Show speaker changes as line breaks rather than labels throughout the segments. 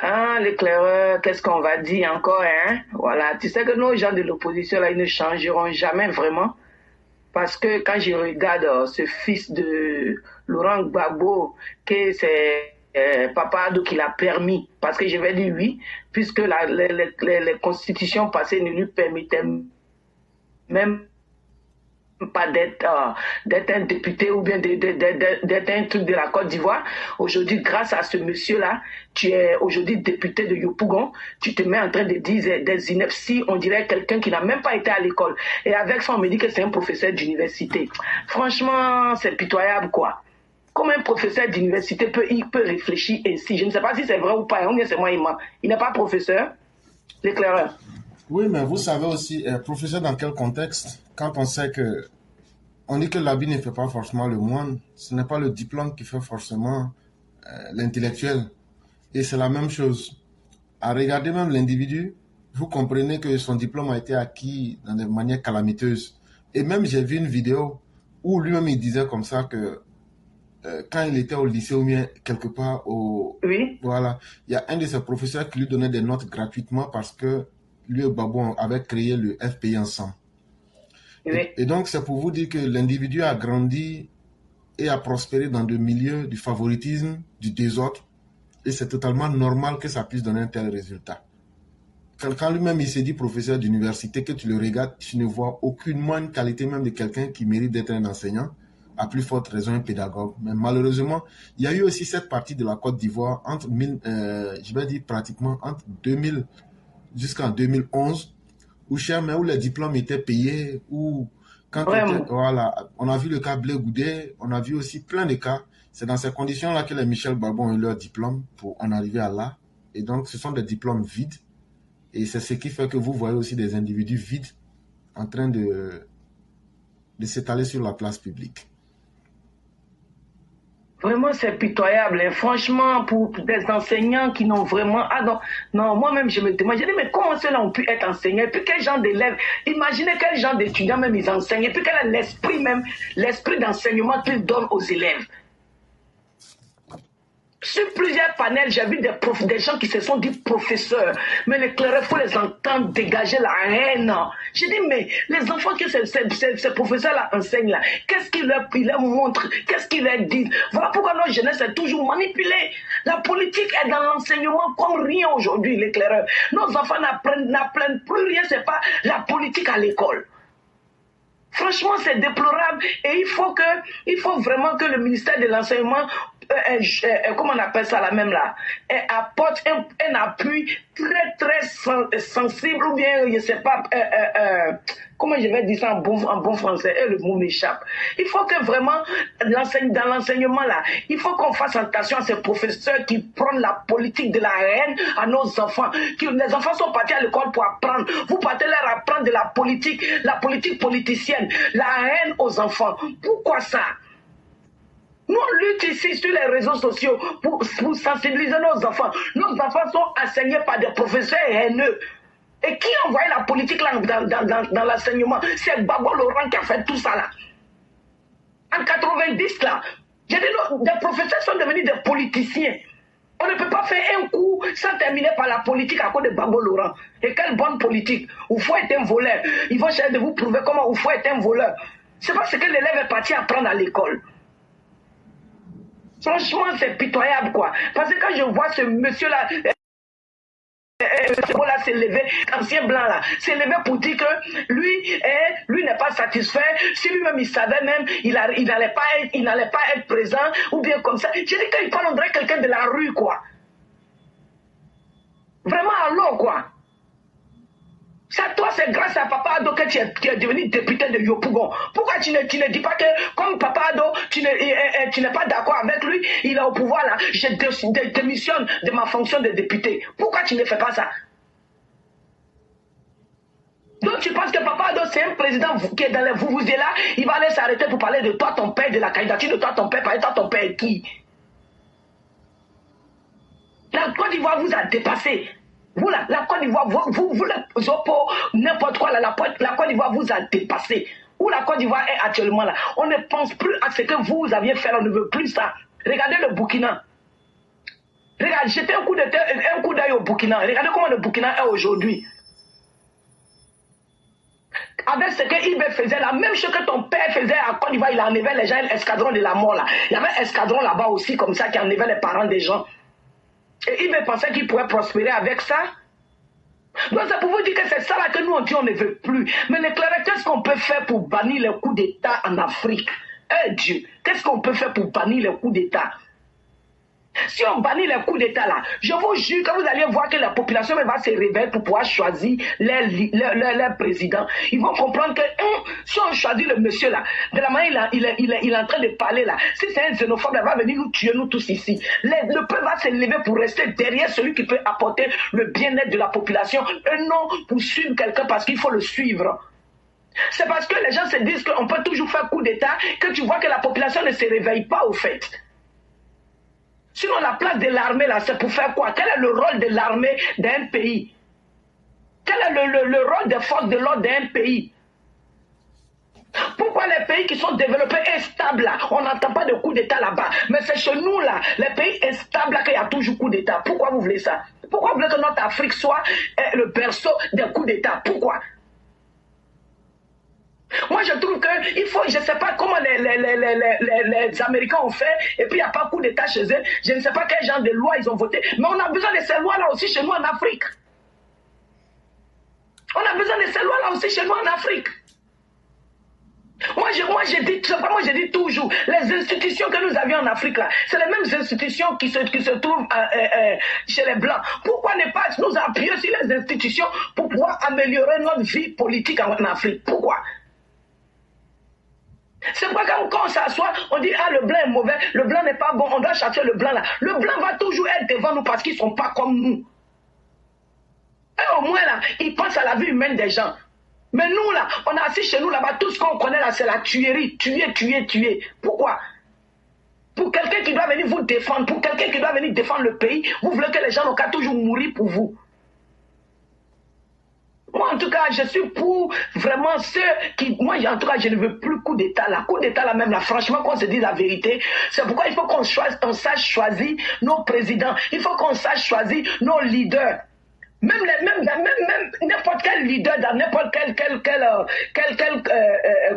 Ah, l'éclaireur, qu'est-ce qu'on va dire encore, hein? Voilà, tu sais que nos gens de l'opposition, là, ils ne changeront jamais vraiment. Parce que quand je regarde ce fils de Laurent Gbagbo, que c'est Papa Addo qui l'a permis, parce que je vais dire oui, puisque les constitutions passées ne lui permettaient même pas d'être un député ou bien d'être un truc de la Côte d'Ivoire. Aujourd'hui, grâce à ce monsieur-là, tu es aujourd'hui député de Yopougon, tu te mets en train de dire des inepties, on dirait quelqu'un qui n'a même pas été à l'école. Et avec ça, on me dit que c'est un professeur d'université. Franchement, c'est pitoyable, quoi. Comment un professeur d'université peut réfléchir ainsi? Je ne sais pas si c'est vrai ou pas, ou bien c'est moi, il n'est pas professeur, l'éclaireur.
Oui, mais vous savez aussi, professeur dans quel contexte? Quand on sait que on dit que l'habit ne fait pas forcément le moine, ce n'est pas le diplôme qui fait forcément l'intellectuel. Et c'est la même chose. À regarder même l'individu, vous comprenez que son diplôme a été acquis dans des manières calamiteuses. Et même j'ai vu une vidéo où lui-même il disait comme ça que quand il était au lycée ou bien quelque part
Oui.
Voilà, il y a un de ses professeurs qui lui donnait des notes gratuitement parce que lui et Babou avaient créé le FPI ensemble.
Oui.
Et donc c'est pour vous dire que l'individu a grandi et a prospéré dans des milieux du favoritisme, du désordre, et c'est totalement normal que ça puisse donner un tel résultat. Quand lui-même il s'est dit professeur d'université, que tu le regardes, tu ne vois aucunement une qualité même de quelqu'un qui mérite d'être un enseignant, à plus forte raison un pédagogue. Mais malheureusement, il y a eu aussi cette partie de la Côte d'Ivoire entre, je vais dire pratiquement entre 2000 jusqu'en 2011, où où les diplômes étaient payés, où quand voilà, on a vu le cas Blé Goudé, on a vu aussi plein de cas. C'est dans ces conditions-là que les Michel Babon ont eu leur diplôme pour en arriver à là. Et donc, ce sont des diplômes vides. Et c'est ce qui fait que vous voyez aussi des individus vides en train de s'étaler sur la place publique.
Vraiment, c'est pitoyable. Et franchement, pour des enseignants qui n'ont vraiment... Ah non, non, moi-même, je me demande, je dis, mais comment ceux-là ont pu être enseignés? Et puis quel genre d'élèves? Imaginez quel genre d'étudiants même ils enseignent. Et puis quel est l'esprit même, l'esprit d'enseignement qu'ils donnent aux élèves. Sur plusieurs panels, j'ai vu des gens qui se sont dit professeurs, mais les clercs, il faut les entendre dégager la haine. J'ai dit, mais les enfants que ces professeurs-là enseignent, là, qu'est-ce qu'ils leur montrent, qu'est-ce qu'ils leur disent? Voilà pourquoi notre jeunesse est toujours manipulée. La politique est dans l'enseignement comme rien aujourd'hui, les clercs. Nos enfants n'apprennent plus rien, c'est pas la politique à l'école. Franchement, c'est déplorable et il faut vraiment que le ministère de l'enseignement, comment on appelle ça la même là, apporte un appui très très sensible ou bien, je ne sais pas, comment je vais dire ça en bon français, et le mot m'échappe. Il faut que vraiment, dans l'enseignement là, il faut qu'on fasse attention à ces professeurs qui prennent la politique de la haine à nos enfants. Les enfants sont partis à l'école pour apprendre. Vous partez leur apprendre de la politique politicienne, la haine aux enfants. Pourquoi ça? Nous, on lutte ici sur les réseaux sociaux pour sensibiliser nos enfants. Nos enfants sont enseignés par des professeurs haineux. Et qui a envoyé la politique là dans l'enseignement? C'est Gbagbo Laurent qui a fait tout ça là. En 90 là, j'ai dit, des professeurs sont devenus des politiciens. On ne peut pas faire un coup sans terminer par la politique à cause de Gbagbo Laurent. Et quelle bonne politique. Oufou est un voleur. Ils vont chercher de vous prouver comment Oufou est un voleur. C'est parce que l'élève est parti apprendre à l'école. Franchement, c'est pitoyable, quoi. Parce que quand je vois ce monsieur-là, s'est levé, ancien blanc là, s'est levé pour dire que lui n'est pas satisfait. Si lui-même il savait même, il n'allait pas être présent, ou bien comme ça. Je dis qu'il parle, on dirait quelqu'un de la rue, quoi. Vraiment, allô, quoi. Ça, toi, c'est grâce à Papa Addo que tu es devenu député de Yopougon. Pourquoi tu ne dis pas que, comme Papa Addo, tu n'es pas d'accord avec lui, il est au pouvoir là, je démissionne de ma fonction de député. Pourquoi tu ne fais pas ça? Donc tu penses que Papa Addo, c'est un président qui est dans les vous-vous-y là, il va aller s'arrêter pour parler de toi, ton père, de la candidature de toi, ton père, parler de toi, ton père qui? La Côte d'Ivoire vous a dépassé. Vous, la Côte d'Ivoire, vous les oppo, n'importe quoi, la Côte d'Ivoire vous a dépassé. Où la Côte d'Ivoire est actuellement là. On ne pense plus à ce que vous aviez fait, on ne veut plus ça. Regardez le Burkina. Regarde, jetez un coup d'œil au Burkina. Regardez comment le Burkina est aujourd'hui. Avec ce que Ibé faisait, la même chose que ton père faisait à Côte d'Ivoire, il enlevait les gens, l'escadron de la mort là. Il y avait un escadron là-bas aussi, comme ça, qui enlevait les parents des gens. Et Ibé pensait qu'il pourrait prospérer avec ça. Donc c'est pour vous dire que c'est ça là que nous on dit on ne veut plus. Mais l'éclaireur, qu'est-ce qu'on peut faire pour bannir les coups d'État en Afrique? Dieu, qu'est-ce qu'on peut faire pour bannir les coups d'État? Si on bannit les coups d'État là, je vous jure que vous allez voir que la population va se réveiller pour pouvoir choisir leur président. Ils vont comprendre que si on choisit le monsieur là, de la manière il est en train de parler là, si c'est un xénophobe, il va venir nous tuer nous tous ici. Le peuple va se lever pour rester derrière celui qui peut apporter le bien-être de la population et non pour suivre quelqu'un parce qu'il faut le suivre. C'est parce que les gens se disent qu'on peut toujours faire coup d'État que tu vois que la population ne se réveille pas au fait. Sinon, la place de l'armée, là, c'est pour faire quoi? Quel est le rôle de l'armée d'un pays? Quel est le rôle des forces de l'ordre d'un pays? Pourquoi les pays qui sont développés et stables, là, on n'entend pas de coup d'État là-bas? Mais c'est chez nous, là, les pays instables, là, qu'il y a toujours coup d'État. Pourquoi vous voulez ça? Pourquoi vous voulez que notre Afrique soit le berceau des coups d'État? Pourquoi? Moi, je trouve qu'il faut, je ne sais pas comment les Américains ont fait, et puis il n'y a pas coup d'État chez eux. Je ne sais pas quel genre de loi ils ont voté, mais on a besoin de ces lois-là aussi chez nous en Afrique. On a besoin de ces lois-là aussi chez nous en Afrique. Moi, je dis toujours, les institutions que nous avions en Afrique, là, c'est les mêmes institutions qui se trouvent chez les Blancs. Pourquoi ne pas nous appuyer sur les institutions pour pouvoir améliorer notre vie politique en Afrique? Pourquoi? C'est pourquoi quand on s'assoit, on dit ah le blanc est mauvais, le blanc n'est pas bon, on doit chercher le blanc là. Le blanc va toujours être devant nous parce qu'ils ne sont pas comme nous. Et au moins là, ils pensent à la vie humaine des gens. Mais nous là, on est assis chez nous là-bas, tout ce qu'on connaît là, c'est la tuerie. Tuer. Pourquoi? Pour quelqu'un qui doit venir vous défendre, pour quelqu'un qui doit venir défendre le pays, vous voulez que les gens n'ont qu'à toujours mourir pour vous. Moi, en tout cas, je suis pour vraiment ceux qui... Moi, en tout cas, je ne veux plus coup d'État là. Coup d'État là même, là, franchement, qu'on se dise la vérité. C'est pourquoi il faut qu'on sache choisir nos présidents. Il faut qu'on sache choisir nos leaders. Même n'importe quel leader dans n'importe quelle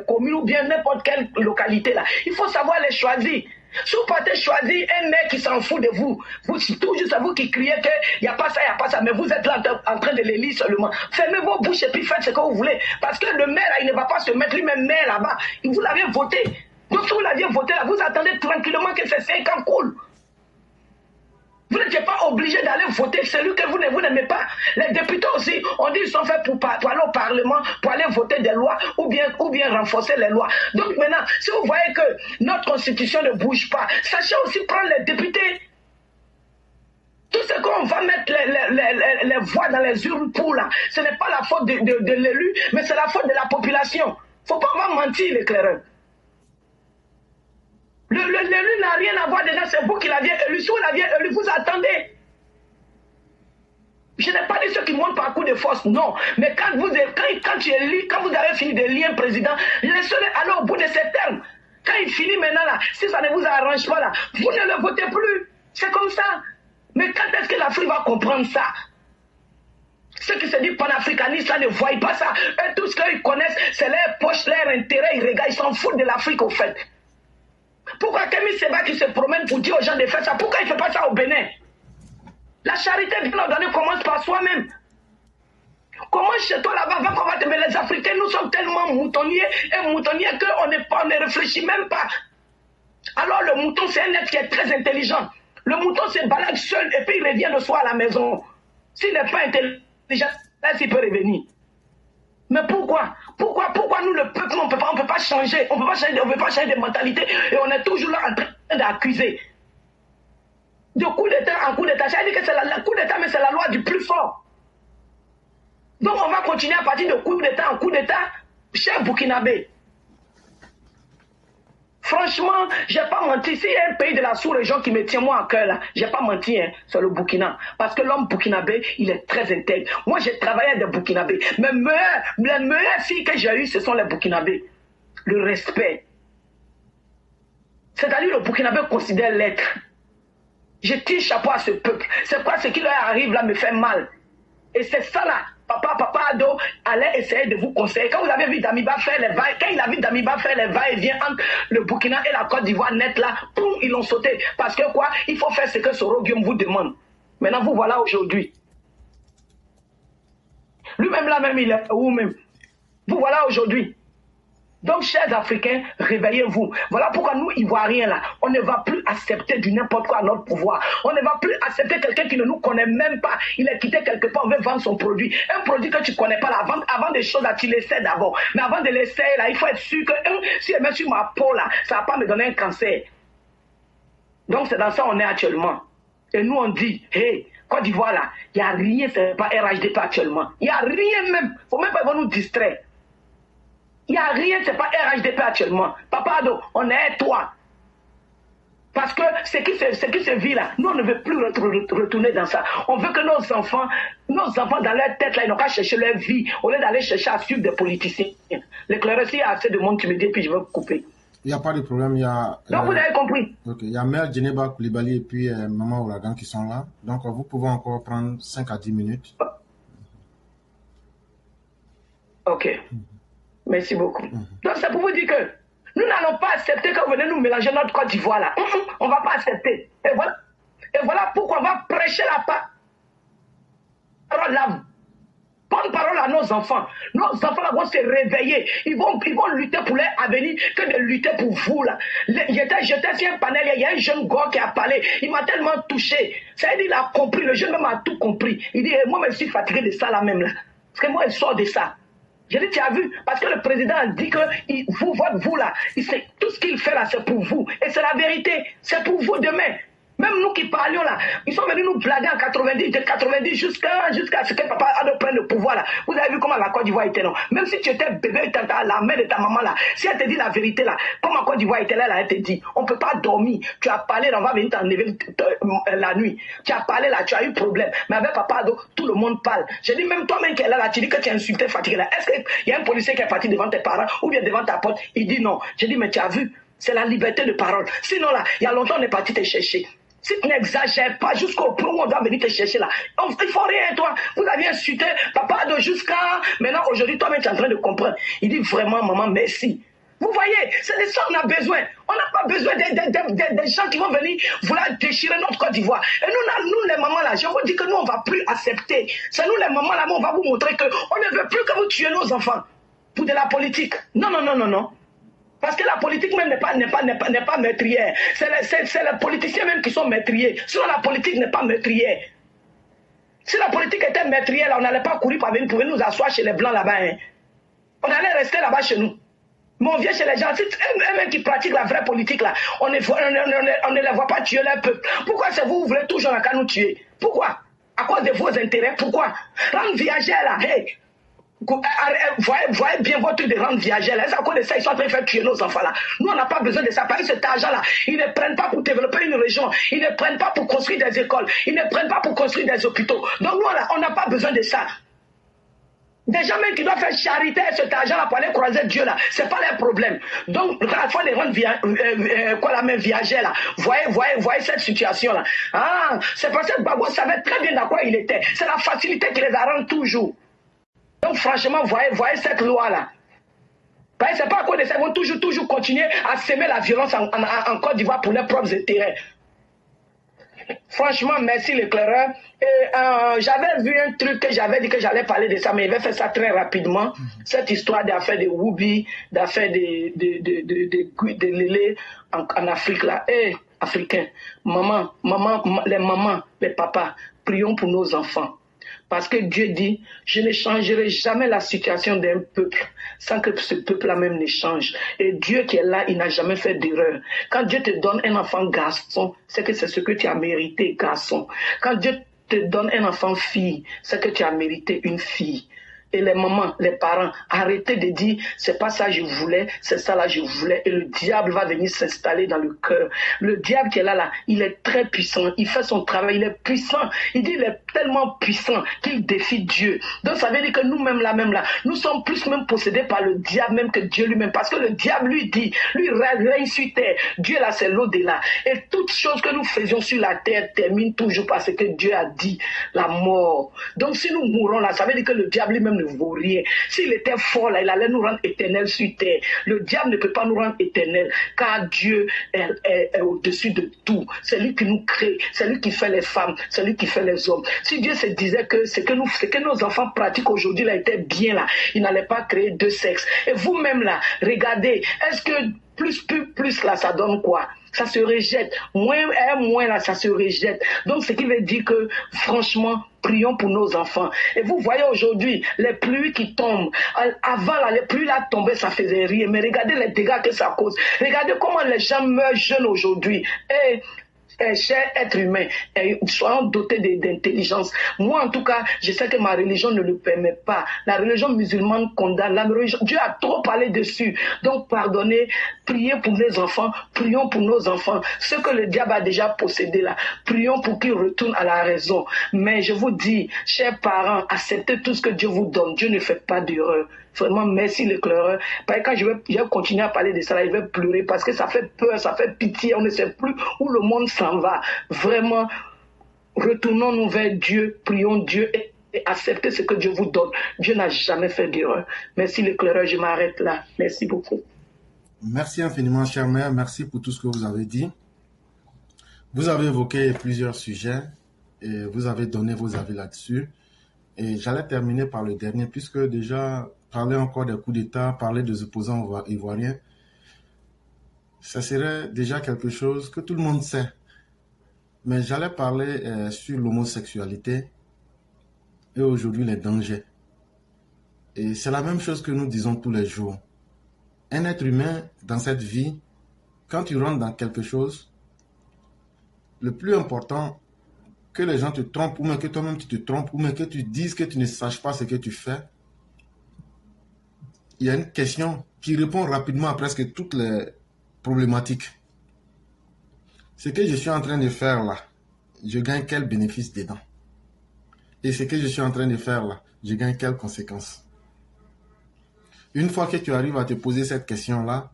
commune ou bien n'importe quelle localité là. Il faut savoir les choisir. Si vous partez choisir un mec qui s'en fout de vous, toujours c'est vous qui criez qu'il n'y a pas ça, mais vous êtes là en train de les lire seulement. Fermez vos bouches et puis faites ce que vous voulez. Parce que le maire, là, il ne va pas se mettre lui-même maire là-bas. Vous l'avez voté. Donc si vous l'aviez voté là, vous attendez tranquillement que ces 5 ans coulent. Vous n'êtes pas obligé d'aller voter celui que vous n'aimez pas. Les députés aussi, on dit qu'ils sont faits pour aller au Parlement, pour aller voter des lois ou bien renforcer les lois. Donc maintenant, si vous voyez que notre constitution ne bouge pas, sachez aussi prendre les députés. Tout ce qu'on va mettre les voix dans les urnes pour là, ce n'est pas la faute de l'élu, mais c'est la faute de la population. Il ne faut pas mentir, l'éclaireur. L'élu n'a rien à voir dedans, c'est vous qui l'aviez élu. Si vous l'aviez élu, vous attendez. Je n'ai pas dit ceux qui montent par coup de force, non. Mais quand vous avez fini de lire un président, laissez-le aller au bout de ses termes. Quand il finit maintenant là, si ça ne vous arrange pas là, vous ne le votez plus. C'est comme ça. Mais quand est-ce que l'Afrique va comprendre ça? Ceux qui se disent panafricanistes là ne voient pas ça. Eux, tout ce qu'ils connaissent, c'est leur poche, leur intérêt. Ils regardent, ils s'en foutent de l'Afrique au fait. Pourquoi Kémy Séba qui se promène pour dire aux gens de faire ça, pourquoi il ne fait pas ça au Bénin? La charité bien ordonnée commence par soi-même. Comment chez toi là-bas, va qu'on va te... Mais les Africains, nous sommes tellement moutonniers qu'on ne réfléchit même pas. Alors le mouton, c'est un être qui est très intelligent. Le mouton se balade seul et puis il revient le soir à la maison. S'il n'est pas intelligent, là, il peut revenir. Mais pourquoi nous, le peuple, on ne peut pas changer. On ne peut pas changer de mentalité. Et on est toujours là en train d'accuser. De coup d'État en coup d'État. Ça veut dire que c'est le coup d'État, mais c'est la loi du plus fort. Donc on va continuer à partir de coup d'État en coup d'État, cher Burkinabé. Franchement, je n'ai pas menti. S'il y a un pays de la sous-région qui me tient moi à cœur là, je n'ai pas menti, hein, c'est le Burkina. Parce que l'homme burkinabé, il est très intègre. Moi, j'ai travaillé avec des Burkinabés. Mais les meilleures filles que j'ai eues, ce sont les Burkinabés. Le respect. C'est-à-dire le Burkinabé considère l'être. Je tire chapeau à ce peuple. C'est quoi ce qui leur arrive là me fait mal. Et c'est ça là. Papa Ado allait essayer de vous conseiller. Quand vous avez vu Damiba faire les va quand il a vu Damiba faire les va-et-vient entre le Burkina et la Côte d'Ivoire net là, poum, ils l'ont sauté. Parce que quoi? Il faut faire ce que Soro Guillaume vous demande. Maintenant, vous voilà aujourd'hui. Lui-même là même, il est où même? Vous voilà aujourd'hui. Donc, chers Africains, réveillez-vous. Voilà pourquoi nous, Ivoiriens, là, on ne va plus accepter du n'importe quoi à notre pouvoir. On ne va plus accepter quelqu'un qui ne nous connaît même pas. Il est quitté quelque part, on veut vendre son produit. Un produit que tu ne connais pas, là, avant des choses, là, tu l'essaies d'abord. Mais avant de l'essayer, là, il faut être sûr que, si je mets sur ma peau, là, ça ne va pas me donner un cancer. Donc, c'est dans ça qu'on est actuellement. Et nous, on dit, hey, Côte d'Ivoire, là, il n'y a rien, c'est pas RHDP actuellement. Il n'y a rien même. Il ne faut même pas nous distraire. Il n'y a rien, c'est pas RHDP actuellement. Papa Ado, on est toi. Parce que ce qui se vit là, nous on ne veut plus retourner dans ça. On veut que nos enfants dans leur tête là, ils n'ont qu'à chercher leur vie, au lieu d'aller chercher à suivre des politiciens. L'éclaireur, s'il y a assez de monde qui me dit, puis je vais couper.
Il n'y a pas de problème, il y a...
Donc vous avez compris.
Okay. Il y a Mère Djeneba Koulibaly et puis Maman Ouragan qui sont là. Donc vous pouvez encore prendre 5 à 10 minutes.
Ok. Merci beaucoup. Donc, c'est pour vous dire que nous n'allons pas accepter que vous venez nous mélanger notre Côte d'Ivoire là. On ne va pas accepter. Et voilà pourquoi on va prêcher la parole, la bonne parole à nos enfants. Nos enfants là, vont se réveiller. Ils vont lutter pour leur avenir que de lutter pour vous là. J'étais sur un panel, il y a un jeune gars qui a parlé. Il m'a tellement touché. Ça veut dire qu'il a compris. Le jeune homme a tout compris. Il dit, moi, je suis fatigué de ça là même là. Parce que moi, je sors de ça. Je dis, tu as vu, parce que le président a dit que vous là, tout ce qu'il fait là, c'est pour vous. Et c'est la vérité, c'est pour vous demain. Même nous qui parlions là, ils sont venus nous blaguer en 90, de 90 jusqu'à ce que papa Ado prenne le pouvoir là. Vous avez vu comment la Côte d'Ivoire était, non? Même si tu étais bébé, la mère de ta maman là, si elle te dit la vérité là, comme la Côte d'Ivoire était là, elle te dit, on ne peut pas dormir. Tu as parlé là, on va venir t'enlever la nuit. Tu as parlé là, tu as eu problème. Mais avec papa Ado, tout le monde parle. Je dis, même toi-même qui est là, tu dis que tu es insulté, fatigué là. Est-ce qu'il y a un policier qui est parti devant tes parents ou bien devant ta porte? Il dit non. Je dis, mais tu as vu, c'est la liberté de parole. Sinon là, il y a longtemps, on est parti te chercher. Si tu n'exagères pas jusqu'au point où on doit venir te chercher là, il ne faut rien, toi. Vous aviez insulté papa Ado jusqu'à... Maintenant, aujourd'hui, toi-même, tu es en train de comprendre. Il dit vraiment, maman, merci. Vous voyez, c'est de ça qu'on a besoin. On n'a pas besoin des gens qui vont venir vouloir déchirer notre Côte d'Ivoire. Et nous, les mamans là, je vous dis que nous, on ne va plus accepter. C'est nous, les mamans là, on va vous montrer qu'on ne veut plus que vous tuiez nos enfants pour de la politique. Non, non, non, non, non. Parce que la politique même n'est pas meurtrière. C'est les politiciens même qui sont meurtriers. Sinon la politique n'est pas meurtrière. Si la politique était meurtrière, là, on n'allait pas courir pour venir nous asseoir chez les Blancs là-bas. Hein. On allait rester là-bas chez nous. Mais on vient chez les gens. Si eux-mêmes qui pratiquent la vraie politique, là, on ne les voit pas tuer leur peuple. Pourquoi c'est vous voulez toujours qu'à nous tuer? Pourquoi? À cause de vos intérêts. Pourquoi? Rendre viagère là. Hey. Voyez bien votre truc de rendre viagère. C'est à cause de ça, ils sont en train de faire tuer nos enfants là. Nous, on n'a pas besoin de ça. Parce que cet argent-là, ils ne prennent pas pour développer une région. Ils ne prennent pas pour construire des écoles. Ils ne prennent pas pour construire des hôpitaux. Donc, nous, on n'a pas besoin de ça. Des gens même qui doivent faire charité à cet argent-là pour aller croiser Dieu là, c'est pas leur problème. Donc, à la fois les rendre la même viagère là, voyez cette situation là. Ah, c'est parce que Gbagbo savait très bien dans quoi il était. C'est la facilité qui les arrange toujours. Donc franchement, voyez cette loi-là. C'est pas à cause de ça, ils vont toujours continuer à s'aimer la violence en Côte d'Ivoire pour leurs propres intérêts. Franchement, merci l'éclaireur. J'avais vu un truc que j'avais dit que j'allais parler de ça, mais il va faire ça très rapidement. Cette histoire d'affaires de Woubi, d'affaires de Lélé en Afrique là. Africains, les mamans, les papas, prions pour nos enfants. Parce que Dieu dit, je ne changerai jamais la situation d'un peuple sans que ce peuple-là même ne change. Et Dieu qui est là, il n'a jamais fait d'erreur. Quand Dieu te donne un enfant garçon, c'est que c'est ce que tu as mérité, garçon. Quand Dieu te donne un enfant fille, c'est que tu as mérité une fille. et les mamans, les parents, arrêtez de dire c'est pas ça que je voulais, c'est ça là que je voulais. Et le diable va venir s'installer dans le cœur. Le diable qui est là, il est très puissant. Il fait son travail, il est puissant. Il dit il est tellement puissant qu'il défie Dieu. Donc ça veut dire que nous-mêmes là, nous sommes plus même possédés par le diable même que Dieu lui-même. Parce que le diable lui dit, lui règne sur terre. Dieu là, c'est l'au-delà. Et toutes choses que nous faisions sur la terre terminent toujours par ce que Dieu a dit, la mort. Donc si nous mourons là, ça veut dire que le diable lui-même ne vaut rien. S'il était fort là, il allait nous rendre éternels sur terre. Le diable ne peut pas nous rendre éternels, car Dieu est au-dessus de tout. C'est lui qui nous crée, c'est lui qui fait les femmes, c'est lui qui fait les hommes. Si Dieu se disait que ce que nos enfants pratiquent aujourd'hui là était bien là, il n'allait pas créer deux sexes. Et vous-même là, regardez, est-ce que plus là, ça donne quoi? Ça se rejette. Moins là, ça se rejette. Donc, ce qui veut dire que, franchement, prions pour nos enfants. Et vous voyez aujourd'hui, les pluies qui tombent. Avant, là, les pluies là tombaient, ça faisait rien. Mais regardez les dégâts que ça cause. Regardez comment les gens meurent jeunes aujourd'hui. Et cher être humain, soyons dotés d'intelligence. Moi, en tout cas, je sais que ma religion ne le permet pas. La religion musulmane condamne. La religion, Dieu a trop parlé dessus. Donc, pardonnez, priez pour les enfants, prions pour nos enfants. Ce que le diable a déjà possédé là, prions pour qu'ils retournent à la raison. Mais je vous dis, chers parents, acceptez tout ce que Dieu vous donne. Dieu ne fait pas d'erreur. Vraiment, merci l'éclaireur. Parce que quand je vais continuer à parler de ça, là, je vais pleurer parce que ça fait peur, ça fait pitié. On ne sait plus où le monde s'en va. Vraiment, retournons-nous vers Dieu, prions Dieu et acceptez ce que Dieu vous donne. Dieu n'a jamais fait d'erreur. Merci l'éclaireur, je m'arrête là. Merci beaucoup.
Merci infiniment, chère mère. Merci pour tout ce que vous avez dit. Vous avez évoqué plusieurs sujets et vous avez donné vos avis là-dessus. Et j'allais terminer par le dernier, puisque déjà, parler encore des coups d'État, parler des opposants ivoiriens, ça serait déjà quelque chose que tout le monde sait. Mais j'allais parler sur l'homosexualité et aujourd'hui les dangers. Et c'est la même chose que nous disons tous les jours. Un être humain, dans cette vie, quand tu rentres dans quelque chose, le plus important, que les gens te trompent, ou même que toi-même tu te trompes, ou même que tu dises que tu ne saches pas ce que tu fais, il y a une question qui répond rapidement à presque toutes les problématiques. Ce que je suis en train de faire là, je gagne quel bénéfice dedans? Et ce que je suis en train de faire là, je gagne quelles conséquences? Une fois que tu arrives à te poser cette question-là,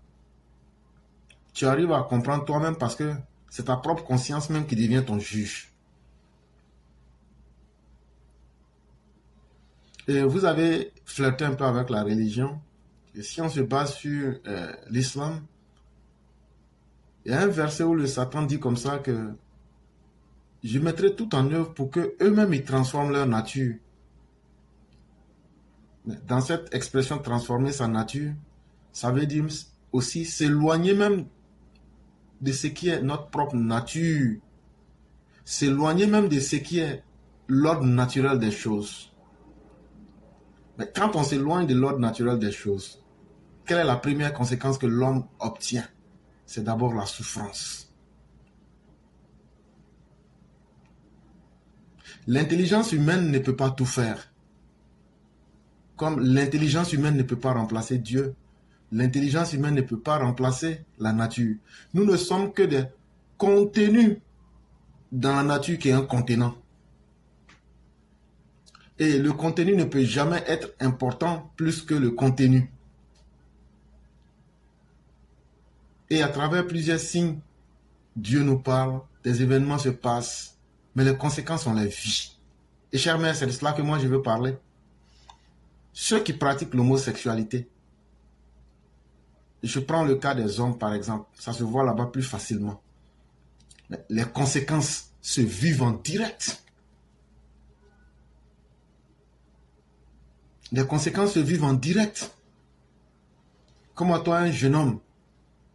tu arrives à comprendre toi-même parce que c'est ta propre conscience même qui devient ton juge. Et vous avez flirté un peu avec la religion. Et si on se base sur l'islam, il y a un verset où le Satan dit comme ça que je mettrai tout en œuvre pour que eux-mêmes ils transforment leur nature. Dans cette expression transformer sa nature, ça veut dire aussi s'éloigner même de ce qui est notre propre nature. S'éloigner même de ce qui est l'ordre naturel des choses. Mais quand on s'éloigne de l'ordre naturel des choses, quelle est la première conséquence que l'homme obtient? C'est d'abord la souffrance. L'intelligence humaine ne peut pas tout faire. Comme l'intelligence humaine ne peut pas remplacer Dieu, l'intelligence humaine ne peut pas remplacer la nature. Nous ne sommes que des contenus dans la nature qui est un contenant. Et le contenu ne peut jamais être important plus que le contenu. Et à travers plusieurs signes, Dieu nous parle, des événements se passent, mais les conséquences, on les vit. Et chère mère, c'est de cela que moi je veux parler. Ceux qui pratiquent l'homosexualité, je prends le cas des hommes par exemple, ça se voit là-bas plus facilement. Les conséquences se vivent en direct. Les conséquences se vivent en direct. Comme à toi, un jeune homme,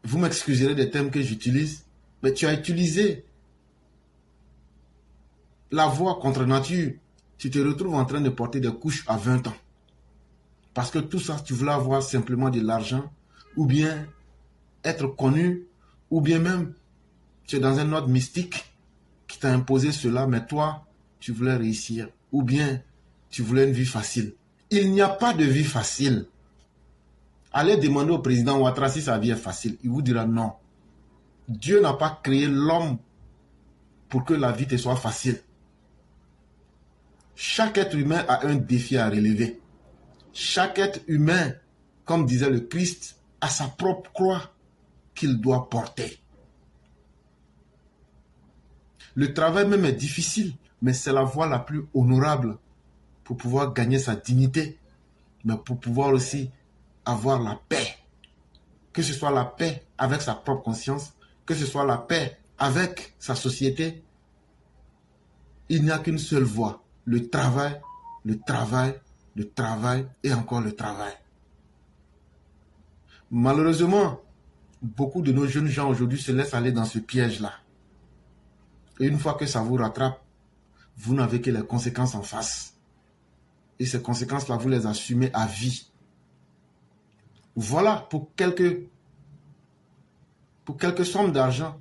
vous m'excuserez des termes que j'utilise, mais tu as utilisé la voie contre nature. Tu te retrouves en train de porter des couches à 20 ans. Parce que tout ça, tu voulais avoir simplement de l'argent, ou bien être connu, ou bien même tu es dans un ordre mystique qui t'a imposé cela, mais toi, tu voulais réussir, ou bien tu voulais une vie facile. Il n'y a pas de vie facile. Allez demander au président Ouattara si sa vie est facile. Il vous dira non. Dieu n'a pas créé l'homme pour que la vie te soit facile. Chaque être humain a un défi à relever. Chaque être humain, comme disait le Christ, a sa propre croix qu'il doit porter. Le travail même est difficile, mais c'est la voie la plus honorable pour pouvoir gagner sa dignité, mais pour pouvoir aussi avoir la paix. Que ce soit la paix avec sa propre conscience, que ce soit la paix avec sa société. Il n'y a qu'une seule voie, le travail, le travail, le travail et encore le travail. Malheureusement, beaucoup de nos jeunes gens aujourd'hui se laissent aller dans ce piège-là. Et une fois que ça vous rattrape, vous n'avez que les conséquences en face. Et ces conséquences-là, vous les assumez à vie. Voilà, pour quelques sommes d'argent,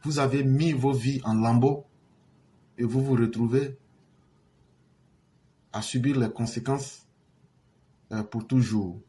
vous avez mis vos vies en lambeaux et vous vous retrouvez à subir les conséquences pour toujours.